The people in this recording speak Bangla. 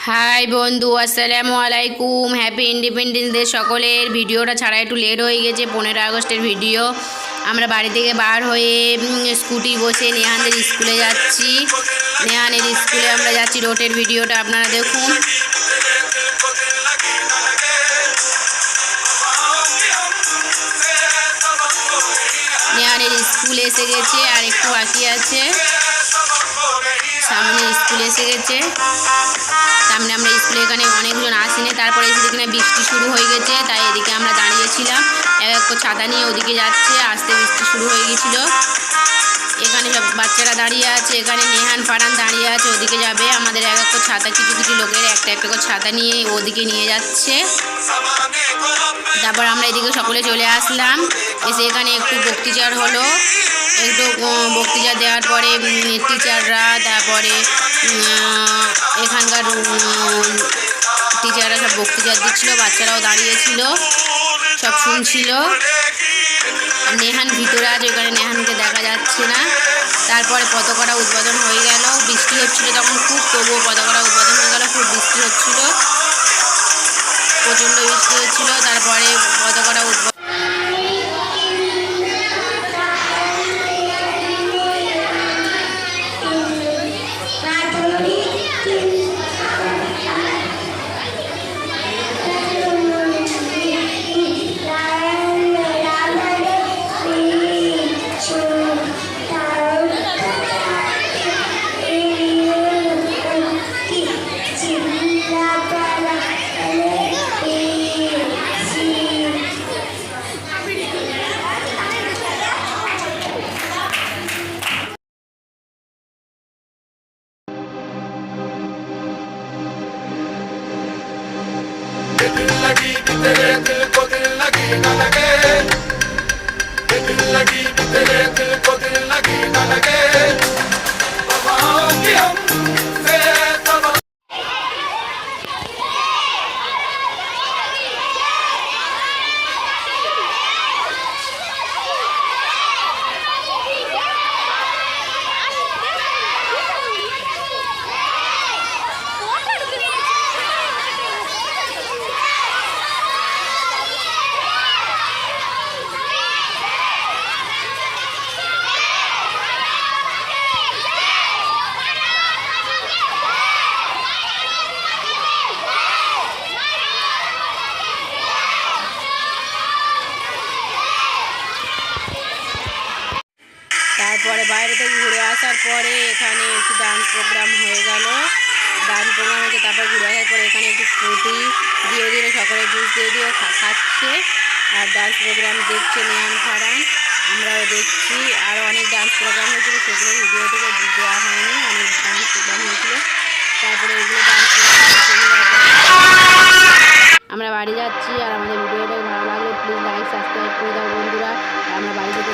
হাই বন্ধু, আসসালামু আলাইকুম। হ্যাপি ইন্ডিপেন্ডেন্স ডে সকলের। ভিডিওটা ছাড়া একটু লেট হয়ে গেছে, 15 আগস্টের ভিডিও। আমরা বাড়ি থেকে বার হয়ে স্কুটি বসে নেহানদের স্কুলে যাচ্ছি। নেহানের স্কুলে আমরা যাচ্ছি, রোডের ভিডিওটা আপনারা দেখুন। নেহানের স্কুল এসে গেছে, আর একটু বাকি আছে। সামনে স্কুল এসে গেছে, সামনে আমরা স্কুলে এখানে অনেকজন আসেনি। তারপরে এসে দেখি না বৃষ্টি শুরু হয়ে গেছে, তাই এদিকে আমরা দাঁড়িয়েছিলাম। এক ছাতা নিয়ে ওদিকে যাচ্ছে, আসতে বৃষ্টি শুরু হয়ে গেছিলো। এখানে সব বাচ্চারা দাঁড়িয়ে আছে, এখানে নেহান ফারান দাঁড়িয়ে আছে, ওদিকে যাবে। আমাদের এক ছাতা, কিছু কিছু লোকের একটা একটা করে ছাতা নিয়ে ওদিকে নিয়ে যাচ্ছে। তারপর আমরা এদিকে সকলে চলে আসলাম। এসে এখানে একটু বক্তৃতার হলো, একটু বক্তৃতা দেওয়ার পরে টিচাররা, তারপরে এখানকার টিচাররা সব বক্তৃতা দিচ্ছিল, বাচ্চারাও দাঁড়িয়েছিল, সব শুনছিল। নেহান ভিতরে আছে, ওখানে নেহানকে দেখা যাচ্ছে না। তারপরে পতাকাটা উদ্বোধন হয়ে গেল। বৃষ্টি হচ্ছিল তখন খুব, তবুও পতাকাটা উদ্বোধন হয়ে গেল। খুব বৃষ্টি হচ্ছিল, প্রচণ্ড বৃষ্টি হচ্ছিল। তারপরে পতাকাটা উদ্বোধন दिल लगी कि तेरे दिल को दिल लगी न लगे, दिल लगी कि तेरे दिल को दिल लगी न लगे, वफाओं की हमसे तब তারপরে বাইরে থেকে ঘুরে আসার পরে এখানে একটু ডান্স প্রোগ্রাম হয়ে গেল। ডান্স প্রোগ্রাম হয়েছে, তারপর ঘুরে আসার পরে এখানে একটু ফ্রুটি দিয়ে দিল, সকলে জুস দিয়ে দিয়ে খাচ্ছে। আর ডান্স প্রোগ্রাম দেখছে নেহান ফারান, আমরাও দেখছি। আরও অনেক ডান্স প্রোগ্রাম হয়েছিল, সেগুলো ভিডিও থেকে দেওয়া হয়নি। অনেক ডান্স প্রোগ্রাম হয়েছিল। তারপরে এগুলো ডান্স আমরা বাড়ি যাচ্ছি। আর আমাদের ভিডিওটা ভালো লাগলে প্লিজ লাইক সাবস্ক্রাইব করে দাও বন্ধুরা। আমরা বাড়ি যেতে